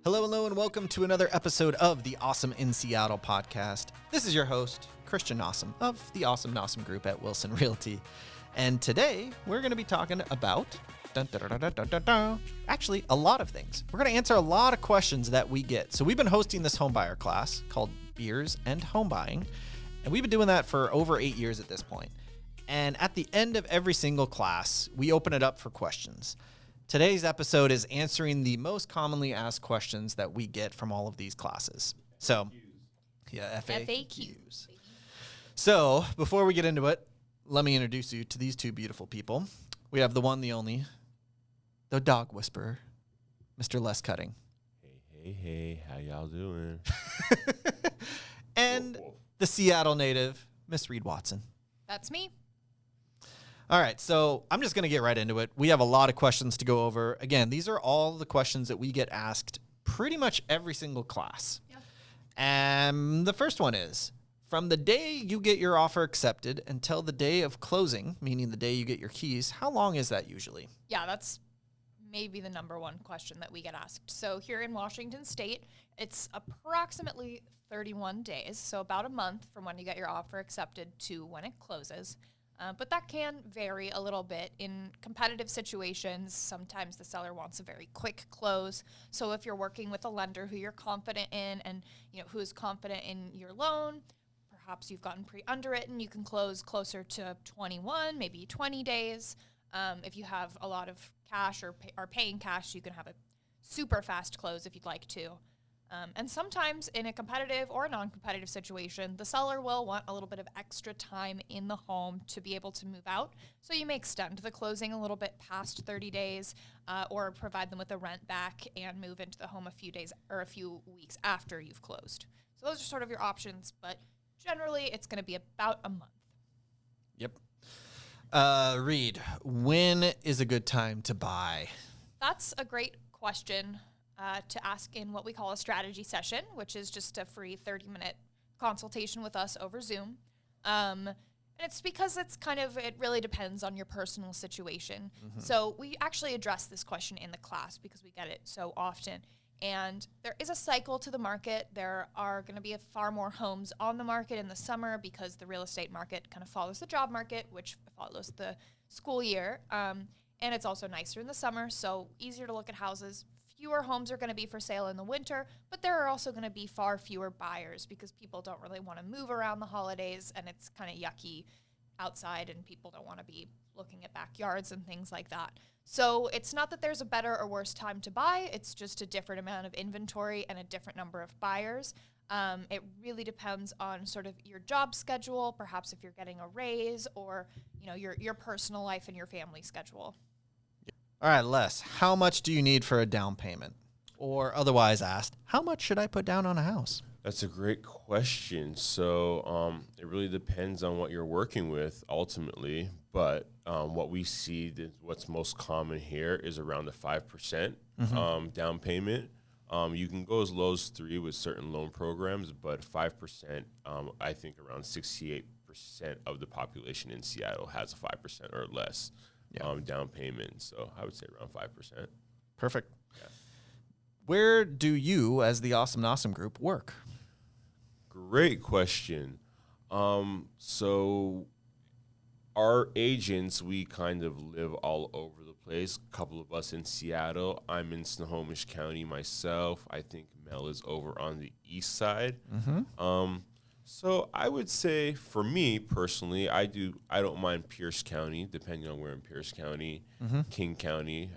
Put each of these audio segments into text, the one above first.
Hello, hello, and welcome to another episode of the Awesome in Seattle podcast. This is your host, Christian Nossum of the Awesome Nossum Group at Wilson Realty. And today, we're going to be talking about, actually, a lot of things. We're going to answer a lot of questions that we get. So we've been hosting this homebuyer class called Beers and Homebuying, and we've been doing that for over 8 years at this point. And at the end of every single class, we open it up for questions. Today's episode is answering the most commonly asked questions that we get from all of these classes. So, yeah, FAQs. So, before we get into it, let me introduce you to these two beautiful people. We have the one, the only, the dog whisperer, Mr. Les Cutting. Hey, how y'all doing? And the Seattle native, Miss Reed Watson. That's me. All right, so I'm just going to get right into it. We have a lot of questions to go over. Again, these are all the questions that we get asked pretty much every single class. Yeah. And the first one is, from the day you get your offer accepted until the day of closing, meaning the day you get your keys, how long is that usually? Yeah, that's maybe the number one question that we get asked. So here in Washington State, it's approximately 31 days, so about a month from when you get your offer accepted to when it closes. But that can vary a little bit. In competitive situations, sometimes the seller wants a very quick close. So if you're working with a lender who you're confident in and who is confident in your loan, perhaps you've gotten pre-underwritten, you can close closer to 21, maybe 20 days. If you have a lot of cash or are paying cash, you can have a super fast close if you'd like to. And sometimes in a competitive or non-competitive situation, the seller will want a little bit of extra time in the home to be able to move out. So you may extend the closing a little bit past 30 days or provide them with a rent back and move into the home a few days or a few weeks after you've closed. So those are sort of your options, but generally it's going to be about a month. Yep. Reed, when is a good time to buy? That's a great question. To ask in what we call a strategy session, which is just a free 30-minute consultation with us over Zoom. And it's because it really depends on your personal situation. Mm-hmm. So we actually address this question in the class because we get it so often. And there is a cycle to the market. There are going to be far more homes on the market in the summer because the real estate market kind of follows the job market, which follows the school year. And it's also nicer in the summer, so easier to look at houses. Fewer homes are going to be for sale in the winter, but there are also going to be far fewer buyers because people don't really want to move around the holidays and it's kind of yucky outside and people don't want to be looking at backyards and things like that. So it's not that there's a better or worse time to buy, it's just a different amount of inventory and a different number of buyers. It really depends on sort of your job schedule, perhaps if you're getting a raise or your personal life and your family schedule. All right, Les, how much do you need for a down payment? Or otherwise asked, how much should I put down on a house? That's a great question. So it really depends on what you're working with ultimately, but what we see, what's most common here is around the 5% down payment. You can go as low as 3% with certain loan programs, but 5%, I think around 68% of the population in Seattle has a 5% or less. Down payment. So I would say around 5%. Perfect. Yeah. Where do you, as the Awesome Nossum Group, work? Great question. So our agents, we kind of live all over the place. A couple of us in Seattle. I'm in Snohomish County myself. I think Mel is over on the east side. Mm-hmm. So I would say for me personally, I don't mind Pierce County, depending on where in Pierce County, King County,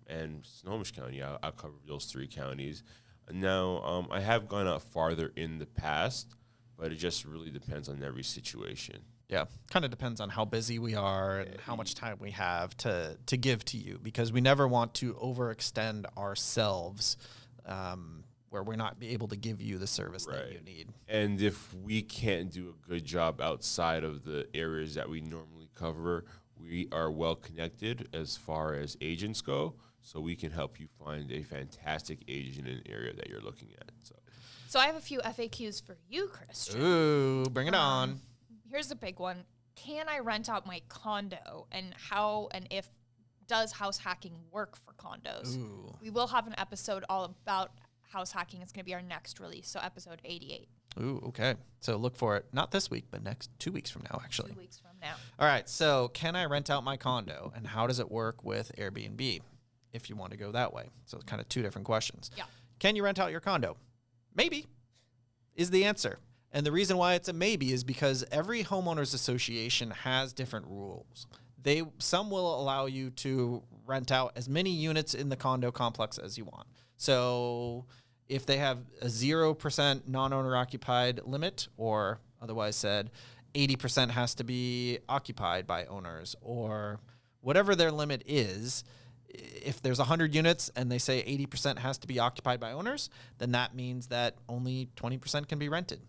and Snohomish County. I'll cover those 3 counties. Now, I have gone out farther in the past, but it just really depends on every situation. Yeah, kind of depends on how busy we are and how much time we have to give to you, because we never want to overextend ourselves where we're not able to give you the service that you need. And if we can't do a good job outside of the areas that we normally cover, we are well connected as far as agents go, so we can help you find a fantastic agent in an area that you're looking at. So I have a few FAQs for you, Christian. Ooh, bring it on. Here's a big one. Can I rent out my condo, and how and if does house hacking work for condos? Ooh. We will have an episode all about house hacking is going to be our next release, so episode 88. Ooh, okay. So look for it, not this week, but next 2 weeks from now, actually. 2 weeks from now. All right, so can I rent out my condo, and how does it work with Airbnb if you want to go that way? So it's kind of two different questions. Yeah. Can you rent out your condo? Maybe is the answer. And the reason why it's a maybe is because every homeowners association has different rules. Some will allow you to rent out as many units in the condo complex as you want. So if they have a 0% non-owner occupied limit, or otherwise said 80% has to be occupied by owners, or whatever their limit is, if there's 100 units and they say 80% has to be occupied by owners, then that means that only 20% can be rented.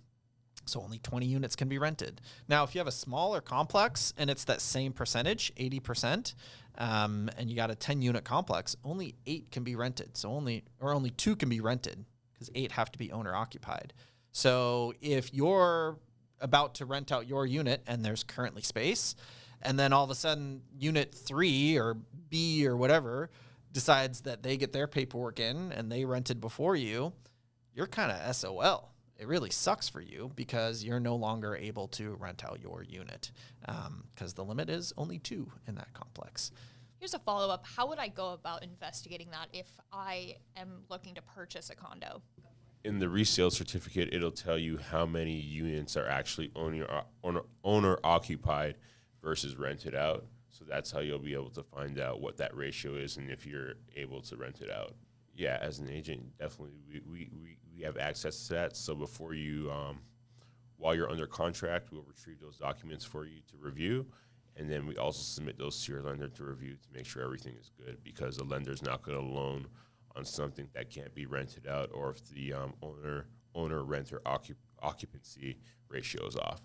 So only 20 units can be rented. Now, if you have a smaller complex and it's that same percentage, 80%, and you got a 10-unit complex, only 8 can be rented. So only 2 can be rented because 8 have to be owner-occupied. So if you're about to rent out your unit and there's currently space, and then all of a sudden unit 3 or B or whatever decides that they get their paperwork in and they rented before you, you're kind of SOL. It really sucks for you because you're no longer able to rent out your unit because the limit is only 2 in that complex. Here's a follow-up. How would I go about investigating that if I am looking to purchase a condo? In the resale certificate, it'll tell you how many units are actually owner occupied versus rented out. So that's how you'll be able to find out what that ratio is and if you're able to rent it out. Yeah, as an agent, definitely we have access to that. So before you, while you're under contract, we'll retrieve those documents for you to review. And then we also submit those to your lender to review to make sure everything is good, because the lender's not going to loan on something that can't be rented out, or if the owner-renter occupancy ratio is off.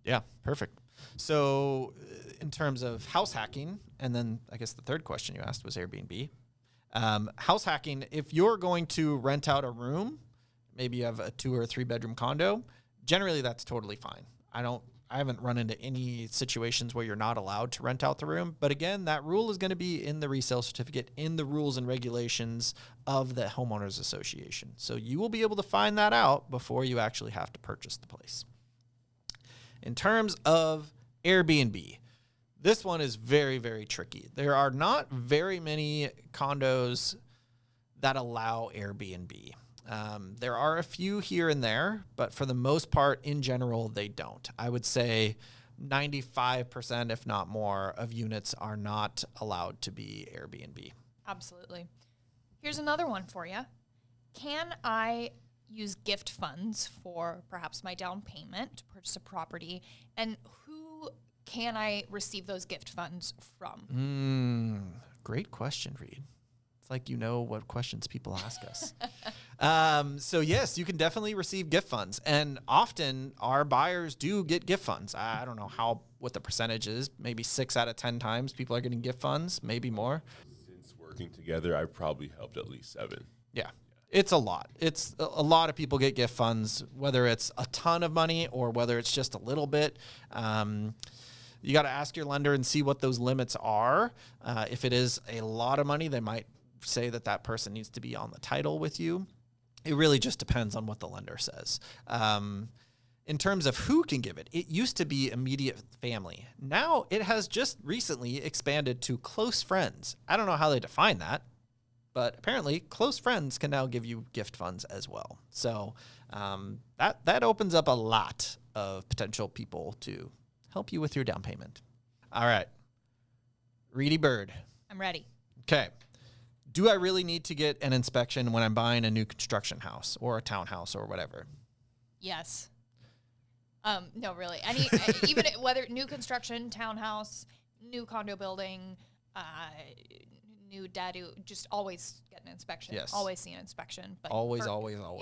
Yeah, perfect. So in terms of house hacking, and then I guess the third question you asked was Airbnb. House hacking, if you're going to rent out a room, maybe you have a 2 or 3 bedroom condo, generally that's totally fine. I haven't run into any situations where you're not allowed to rent out the room. But again, that rule is going to be in the resale certificate, in the rules and regulations of the homeowners association. So you will be able to find that out before you actually have to purchase the place. In terms of Airbnb, this one is very, very tricky. There are not very many condos that allow Airbnb. There are a few here and there, but for the most part, in general, they don't. I would say 95%, if not more, of units are not allowed to be Airbnb. Absolutely. Here's another one for you. Can I use gift funds for perhaps my down payment to purchase a property? And who can I receive those gift funds from? Great question, Reed. It's like you know what questions people ask us. So yes, you can definitely receive gift funds, and often our buyers do get gift funds. I don't know what the percentage is. Maybe 6 out of 10 times people are getting gift funds, maybe more. Since working together, I've probably helped at least 7. Yeah. It's a lot. It's a lot of people get gift funds, whether it's a ton of money or whether it's just a little bit. You got to ask your lender and see what those limits are. If it is a lot of money, they might say that person needs to be on the title with you. It really just depends on what the lender says. In terms of who can give it, it used to be immediate family. Now it has just recently expanded to close friends. I don't know how they define that, but apparently close friends can now give you gift funds as well. So that opens up a lot of potential people to help you with your down payment. All right. Reedy Bird. I'm ready. Okay. Do I really need to get an inspection when I'm buying a new construction house or a townhouse or whatever? Yes. No, really. Even whether new construction, townhouse, new condo building, new dadu, just always get an inspection. Yes. Always see an inspection. But always.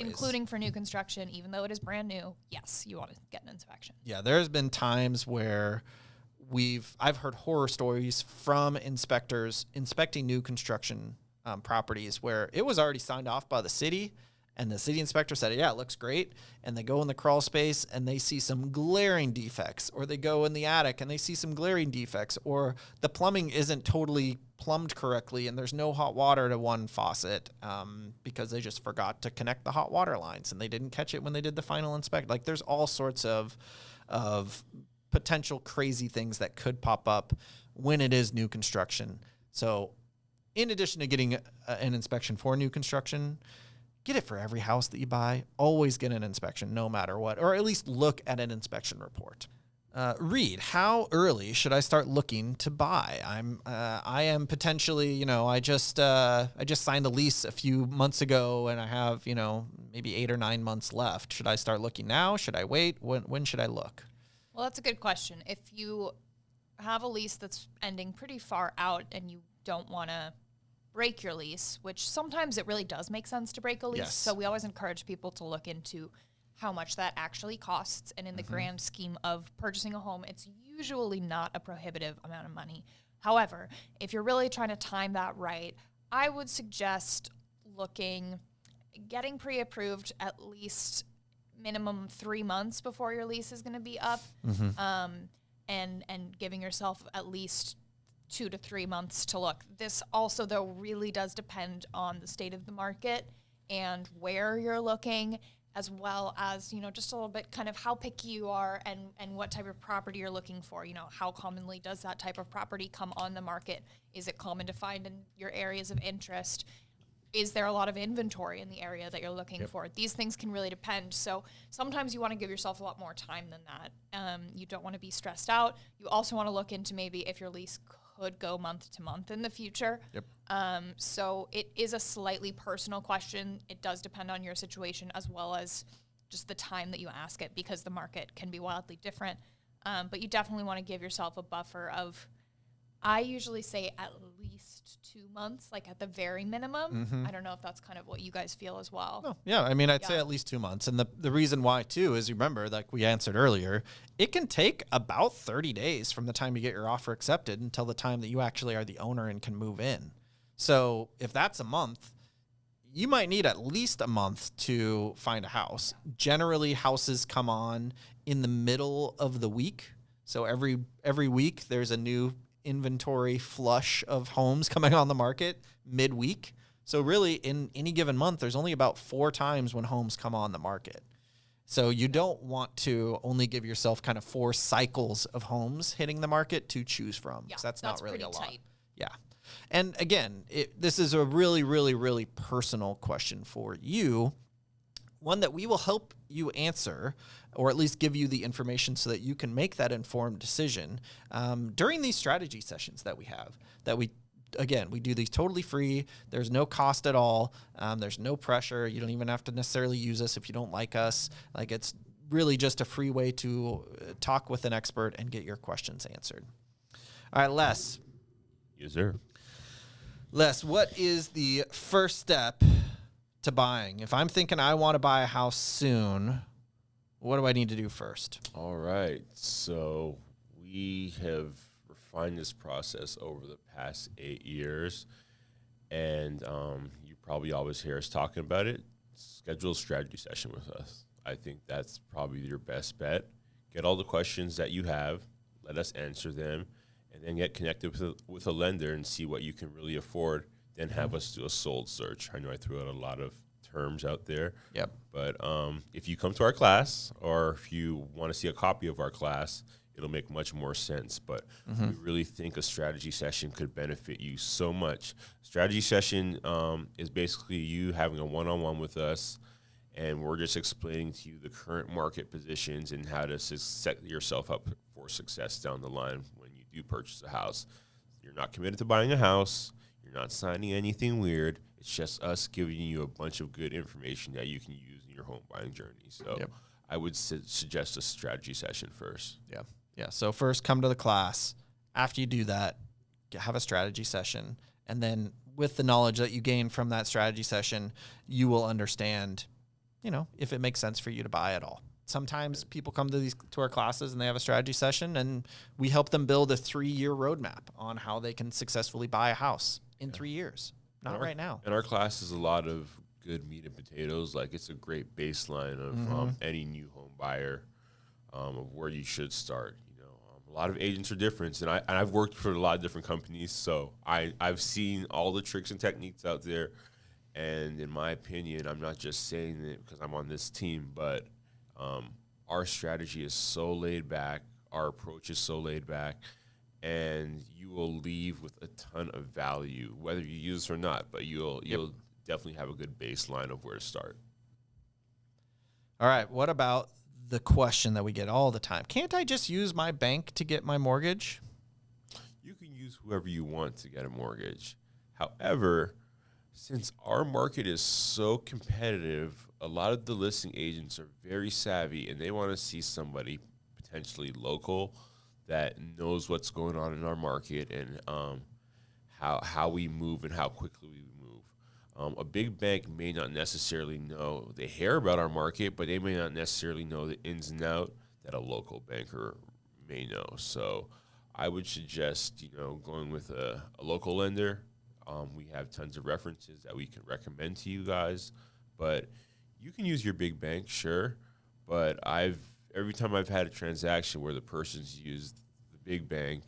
Including for new construction, even though it is brand new, yes, you want to get an inspection. Yeah, there's been times where I've heard horror stories from inspectors inspecting new construction properties where it was already signed off by the city, And the city inspector said, yeah, it looks great. And they go in the crawl space and they see some glaring defects, or they go in the attic and they see some glaring defects, or the plumbing isn't totally plumbed correctly and there's no hot water to one faucet because they just forgot to connect the hot water lines and they didn't catch it when they did the final inspect. Like, there's all sorts of potential crazy things that could pop up when it is new construction. So in addition to getting an inspection for new construction, get it for every house that you buy. Always get an inspection no matter what, or at least look at an inspection report. Reed, how early should I start looking to buy? I am potentially, I just signed a lease a few months ago and I have, maybe 8 or 9 months left. Should I start looking now? Should I wait? When should I look? Well, that's a good question. If you have a lease that's ending pretty far out and you don't want to break your lease, which sometimes it really does make sense to break a lease. Yes. So we always encourage people to look into how much that actually costs. And in the grand scheme of purchasing a home, it's usually not a prohibitive amount of money. However, if you're really trying to time that right, I would suggest getting pre-approved at least minimum 3 months before your lease is going to be up, and giving yourself at least 2 to 3 months to look. This also, though, really does depend on the state of the market and where you're looking, as well as, just a little bit kind of how picky you are and what type of property you're looking for. How commonly does that type of property come on the market? Is it common to find in your areas of interest? Is there a lot of inventory in the area that you're looking for? These things can really depend. So sometimes you want to give yourself a lot more time than that. You don't want to be stressed out. You also want to look into maybe if your lease could go month to month in the future. So it is a slightly personal question. It does depend on your situation as well as just the time that you ask it, because the market can be wildly different. But you definitely want to give yourself a buffer of, I usually say at least 2 months, like at the very minimum. I don't know if that's kind of what you guys feel as well. No, yeah, I'd say at least 2 months. And the reason why, too, is, remember, like we answered earlier, it can take about 30 days from the time you get your offer accepted until the time that you actually are the owner and can move in. So if that's a month, you might need at least a month to find a house. Generally, houses come on in the middle of the week. So every week there's a new inventory flush of homes coming on the market midweek. So really, in any given month, there's only about 4 times when homes come on the market. So you don't want to only give yourself kind of 4 cycles of homes hitting the market to choose from, because that's not really a lot. Tight. Yeah. And again, this is a really, really, really personal question for you, one that we will help you answer, or at least give you the information so that you can make that informed decision during these strategy sessions that we have. We do these totally free. There's no cost at all. There's no pressure. You don't even have to necessarily use us if you don't like us. Like, it's really just a free way to talk with an expert and get your questions answered. All right, Les. Yes, sir. Les, what is the first step to buying? If I'm thinking I want to buy a house soon, what do I need to do first? All right. So we have refined this process over the past 8 years, and you probably always hear us talking about it. Schedule a strategy session with us. I think that's probably your best bet. Get all the questions that you have, let us answer them, and then get connected with a lender and see what you can really afford. Then have us do a sold search. I know I threw out a lot of terms out there. Yep. But if you come to our class, or if you want to see a copy of our class, it'll make much more sense. But we really think a strategy session could benefit you so much. Strategy session is basically you having a one-on-one with us, and we're just explaining to you the current market positions and how to set yourself up for success down the line when you do purchase a house. You're not committed to buying a house. You're not signing anything weird. It's just us giving you a bunch of good information that you can use in your home buying journey. So I would suggest a strategy session first. Yeah. So first, come to the class. After you do that, have a strategy session. And then with the knowledge that you gain from that strategy session, you will understand, if it makes sense for you to buy at all. Sometimes people come to our classes and they have a strategy session, and we help them build a 3-year roadmap on how they can successfully buy a house in 3 years. Not right now. And our class is a lot of good meat and potatoes. Like, it's a great baseline of any new home buyer of where you should start. A lot of agents are different, and I've worked for a lot of different companies, so I've seen all the tricks and techniques out there. And in my opinion, I'm not just saying it because I'm on this team, but our strategy is so laid back, our approach is so laid back, and you will leave with a ton of value, whether you use it or not. But you'll definitely have a good baseline of where to start. All right, what about the question that we get all the time? Can't I just use my bank to get my mortgage? You can use whoever you want to get a mortgage. However, since our market is so competitive, a lot of the listing agents are very savvy, and they want to see somebody potentially local that knows what's going on in our market and how we move and how quickly we move. A big bank may not necessarily know. They hear about our market, but they may not necessarily know the ins and outs that a local banker may know. So I would suggest, going with a local lender. We have tons of references that we can recommend to you guys, but you can use your big bank, sure. But every time I've had a transaction where the person's used the big bank,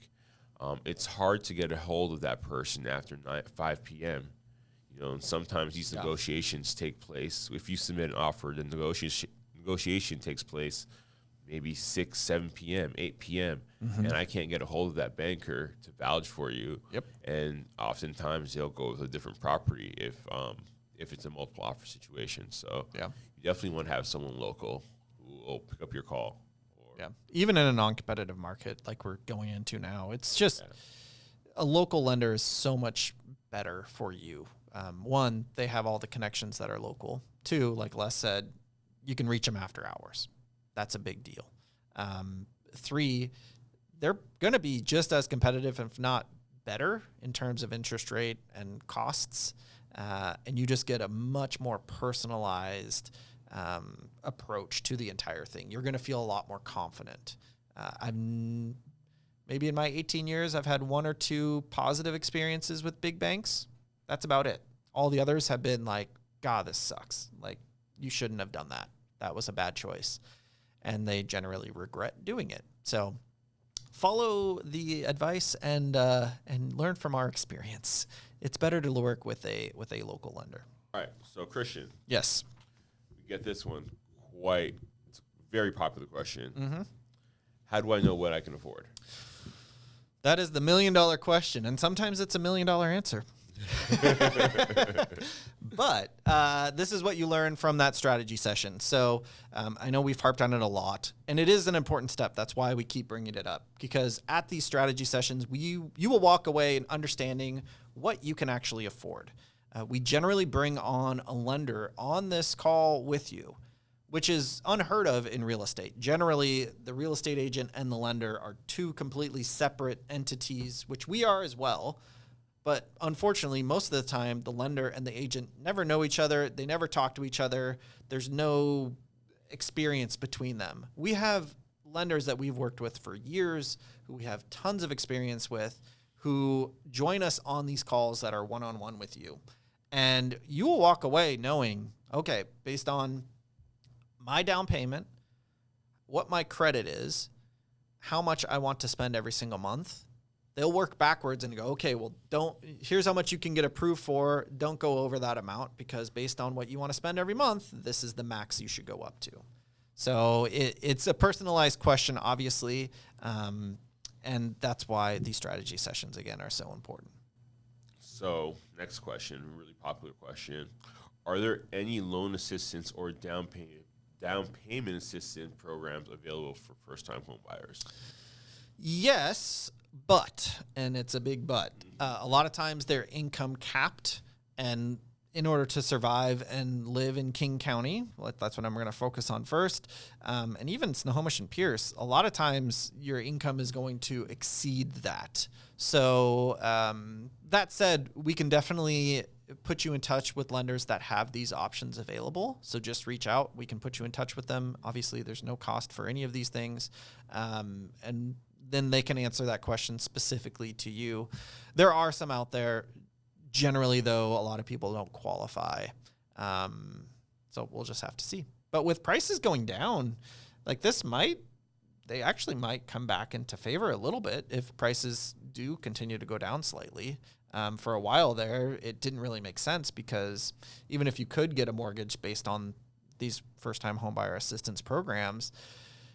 it's hard to get a hold of that person after 5 p.m. And sometimes these negotiations take place. If you submit an offer, the negotiation takes place maybe 6, 7 p.m., 8 p.m., and I can't get a hold of that banker to vouch for you. Yep. And oftentimes they'll go with a different property if it's a multiple offer situation. So you definitely want to have someone local who will pick up your call. Even in a non-competitive market like we're going into now, it's just a local lender is so much better for you. One, they have all the connections that are local. Two, like Les said, you can reach them after hours. That's a big deal. Three, they're going to be just as competitive, if not better, in terms of interest rate and costs. And you just get a much more personalized approach to the entire thing. You're going to feel a lot more confident. Maybe in my 18 years, I've had 1 or 2 positive experiences with big banks. That's about it. All the others have been like, God, this sucks. Like, you shouldn't have done that. That was a bad choice. And they generally regret doing it. So follow the advice and learn from our experience. It's better to work with a local lender. All right. So, Christian. Yes. We get this one it's a very popular question. How do I know what I can afford? That is the $1 million question. And sometimes it's a $1 million answer. But this is what you learn from that strategy session. So I know we've harped on it a lot, and it is an important step. That's why we keep bringing it up, because at these strategy sessions, you will walk away understanding what you can actually afford. We generally bring on a lender on this call with you, which is unheard of in real estate. Generally, the real estate agent and the lender are 2 completely separate entities, which we are as well. But unfortunately, most of the time, the lender and the agent never know each other. They never talk to each other. There's no experience between them. We have lenders that we've worked with for years, who we have tons of experience with, who join us on these calls that are one-on-one with you. And you will walk away knowing, okay, based on my down payment, what my credit is, how much I want to spend every single month, they'll work backwards and go, okay, well, here's how much you can get approved for. Don't go over that amount, because based on what you want to spend every month, this is the max you should go up to. So it's a personalized question, obviously. And that's why these strategy sessions, again, are so important. So next question, really popular question. Are there any loan assistance or down payment assistance programs available for first-time home buyers? Yes, but, and it's a big but, a lot of times they're income capped, and in order to survive and live in King County, that's what I'm going to focus on first, and even Snohomish and Pierce, a lot of times your income is going to exceed that. So that said, we can definitely put you in touch with lenders that have these options available. So just reach out. We can put you in touch with them. Obviously, there's no cost for any of these things. And then they can answer that question specifically to you. There are some out there. Generally, though, a lot of people don't qualify. So we'll just have to see. But with prices going down, like they actually might come back into favor a little bit if prices do continue to go down slightly. For a while there, it didn't really make sense because even if you could get a mortgage based on these first-time homebuyer assistance programs,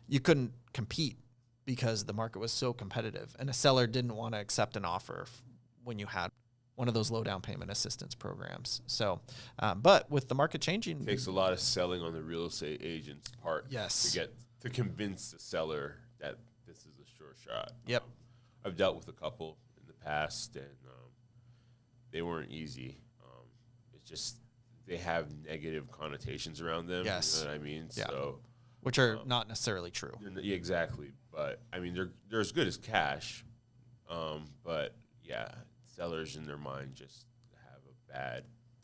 you couldn't compete because the market was so competitive, and a seller didn't want to accept an offer when you had one of those low down payment assistance programs. So, but with the market changing, It takes a lot of selling on the real estate agent's part. Yes. To convince the seller that this is a sure shot. Yep. I've dealt with a couple in the past, and they weren't easy. It's just they have negative connotations around them. Yes. You know what I mean? Yeah. So, which are not necessarily true. yeah, exactly. But I mean, they're as good as cash. But yeah, sellers in their mind just have a bad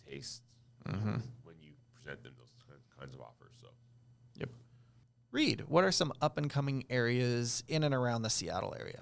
taste when you present them those kinds of offers. So. Yep. Reed, what are some up and coming areas in and around the Seattle area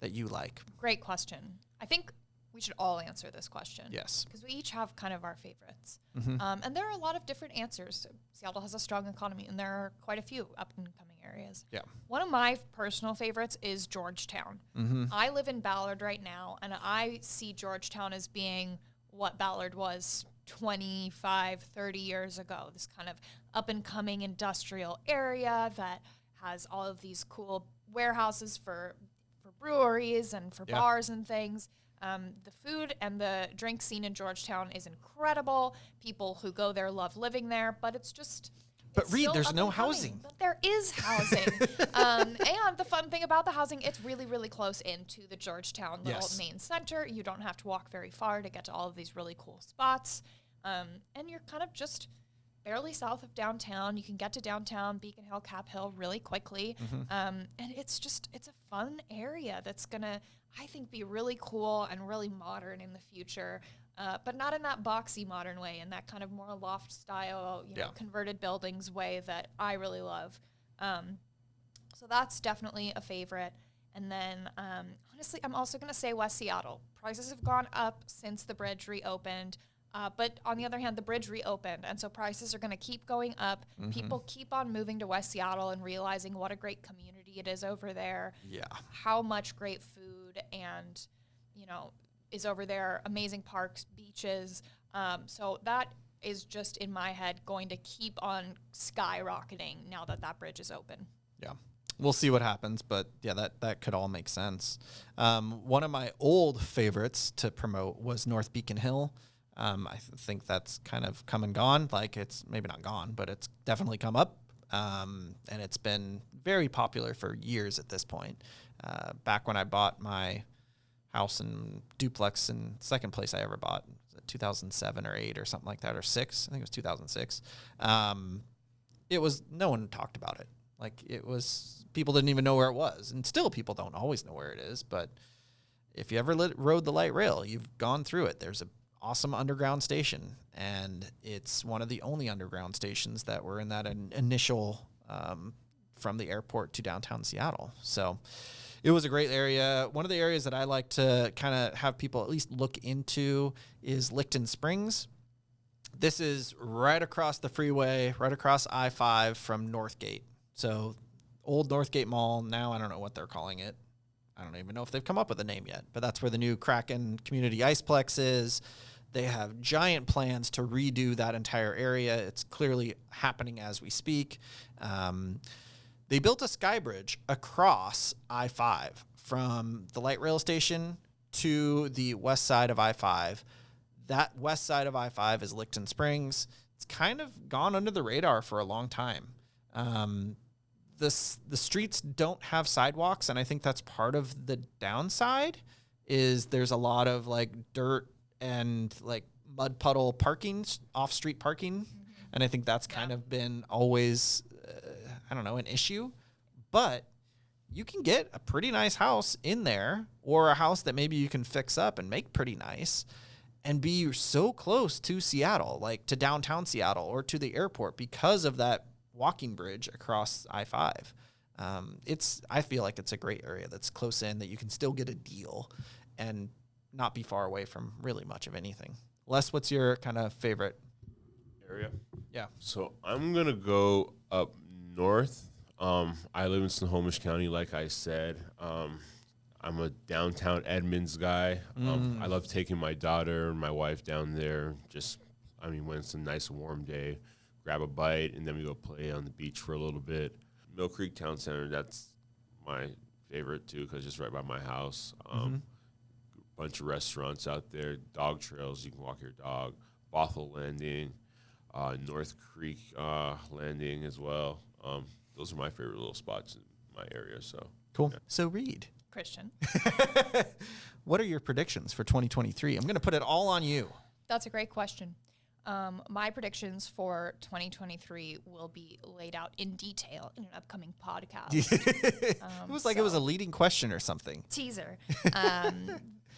that you like? Great question. I think we should all answer this question. Yes. Because we each have kind of our favorites. Mm-hmm. And there are a lot of different answers. Seattle has a strong economy, and there are quite a few up and coming areas. Yeah. One of my personal favorites is Georgetown. Mm-hmm. I live in Ballard right now, and I see Georgetown as being what Ballard was 25, 30 years ago. This kind of up and coming industrial area that has all of these cool warehouses for breweries and for bars and things. The food and the drink scene in Georgetown is incredible. People who go there love living there, but it's just... But Reed, there's no housing. But there is housing. And the fun thing about the housing, it's really, really close into the Georgetown little main center. You don't have to walk very far to get to all of these really cool spots. And you're kind of just barely south of downtown. You can get to downtown, Beacon Hill, Cap Hill really quickly. And it's a fun area that's going to, I think, be really cool and really modern in the future. But not in that boxy modern way, in that kind of more loft style, you know, converted buildings way that I really love. So that's definitely a favorite. And then, honestly, I'm also going to say West Seattle. Prices have gone up since the bridge reopened. But on the other hand, the bridge reopened, and so prices are going to keep going up. People keep on moving to West Seattle and realizing what a great community it is over there. Yeah. How much great food and, you know, is over there. Amazing parks, beaches. So that is just, in my head, going to keep on skyrocketing now that that bridge is open. Yeah. We'll see what happens, but yeah, that could all make sense. One of my old favorites to promote was North Beacon Hill. I think that's kind of come and gone. Like, it's maybe not gone, but it's definitely come up. And it's been very popular for years at this point. Back when I bought my house and duplex and second place I ever bought, 2007 or 8 or something like that, or 6. I think it was 2006. It was, no one talked about it. Like, it was, people didn't even know where it was. And still people don't always know where it is. But if you ever rode the light rail, you've gone through it. There's a awesome underground station, and it's one of the only underground stations that were in that initial from the airport to downtown Seattle. So it was a great area. One of the areas that I like to kind of have people at least look into is Licton Springs. This is right across the freeway, right across I-5 from Northgate. So old Northgate Mall, now I don't know what they're calling it. I don't even know if they've come up with a name yet, but that's where the new Kraken Community Iceplex is. They have giant plans to redo that entire area. It's clearly happening as we speak. They built a sky bridge across I-5 from the light rail station to the west side of I-5. That west side of I-5 is Licton Springs. It's kind of gone under the radar for a long time. The streets don't have sidewalks, and I think that's part of the downside is there's a lot of like dirt and like mud puddle parking, off-street parking. And I think that's kind of been always, an issue. But you can get a pretty nice house in there, or a house that maybe you can fix up and make pretty nice and be so close to Seattle, like to downtown Seattle or to the airport because of that walking bridge across I-5. I feel like it's a great area that's close in, that you can still get a deal and not be far away from really much of anything. Les, what's your kind of favorite? area. Yeah. So I'm going to go up north. I live in Snohomish County, like I said. I'm a downtown Edmonds guy. I love taking my daughter and my wife down there. When it's a nice warm day, grab a bite, and then we go play on the beach for a little bit. Mill Creek Town Center, that's my favorite too, because it's right by my house. Bunch of restaurants out there, dog trails, you can walk your dog. Bothell Landing, North Creek Landing as well. Those are my favorite little spots in my area. So Cool. Yeah. So Reed, Christian. what are your predictions for 2023? I'm going to put it all on you. That's a great question. My predictions for 2023 will be laid out in detail in an upcoming podcast. It was like it was a leading question or something. Teaser.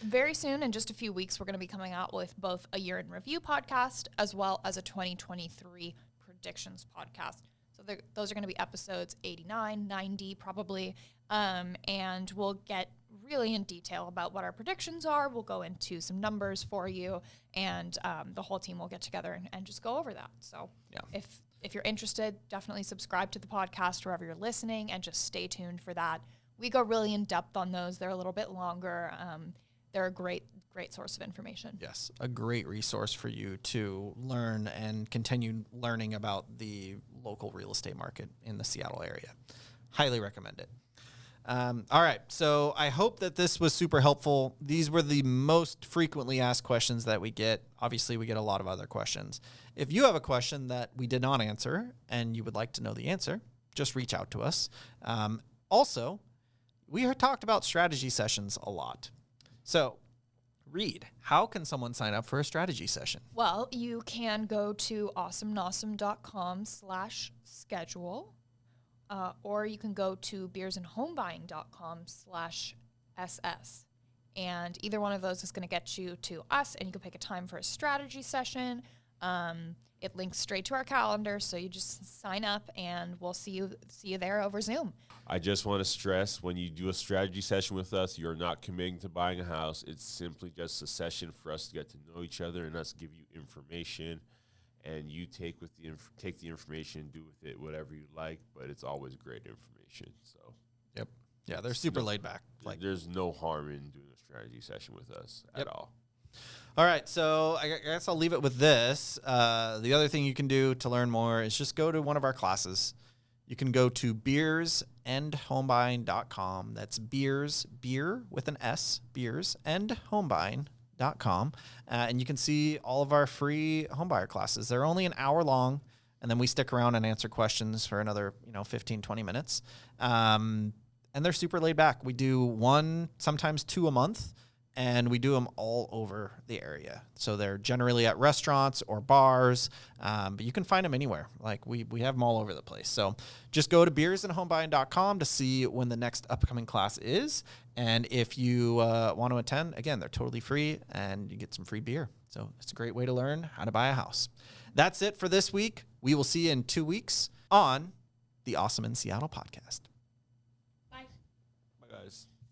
Very soon, in just a few weeks, we're going to be coming out with both a year in review podcast as well as a 2023 predictions podcast. So those are going to be episodes 89, 90 probably, and we'll get really in detail about what our predictions are. We'll go into some numbers for you, and the whole team will get together and just go over that. So if you're interested, definitely subscribe to the podcast wherever you're listening and just stay tuned for that. We go really in depth on those. They're a little bit longer. They're a great source of information. Yes, a great resource for you to learn and continue learning about the local real estate market in the Seattle area. Highly recommend it. All right, so I hope that this was super helpful. These were the most frequently asked questions that we get. Obviously, we get a lot of other questions. If you have a question that we did not answer and you would like to know the answer, just reach out to us. Also, we have talked about strategy sessions a lot. So, Reed, how can someone sign up for a strategy session? Well, you can go to awesomenossum.com/schedule, or you can go to beersandhomebuying.com/SS. And either one of those is going to get you to us, and you can pick a time for a strategy session. It links straight to our calendar, so you just sign up, and we'll see you there over Zoom. I just want to stress, when you do a strategy session with us, you're not committing to buying a house. It's simply just a session for us to get to know each other and us give you information, and you take the information and do with it whatever you like, but it's always great information. So, Yep. Yeah, they're super laid back. There's no harm in doing a strategy session with us at all. All right, so I guess I'll leave it with this. The other thing you can do to learn more is just go to one of our classes. You can go to beersandhomebuying.com. That's beer with an S, beersandhomebuying.com. And you can see all of our free homebuyer classes. They're only an hour long, and then we stick around and answer questions for another 15, 20 minutes. And they're super laid back. We do one, sometimes two a month. And we do them all over the area. So they're generally at restaurants or bars, but you can find them anywhere. Like we have them all over the place. So just go to beersandhomebuying.com to see when the next upcoming class is. And if you want to attend, again, they're totally free and you get some free beer. So it's a great way to learn how to buy a house. That's it for this week. We will see you in 2 weeks on the Awesome in Seattle podcast.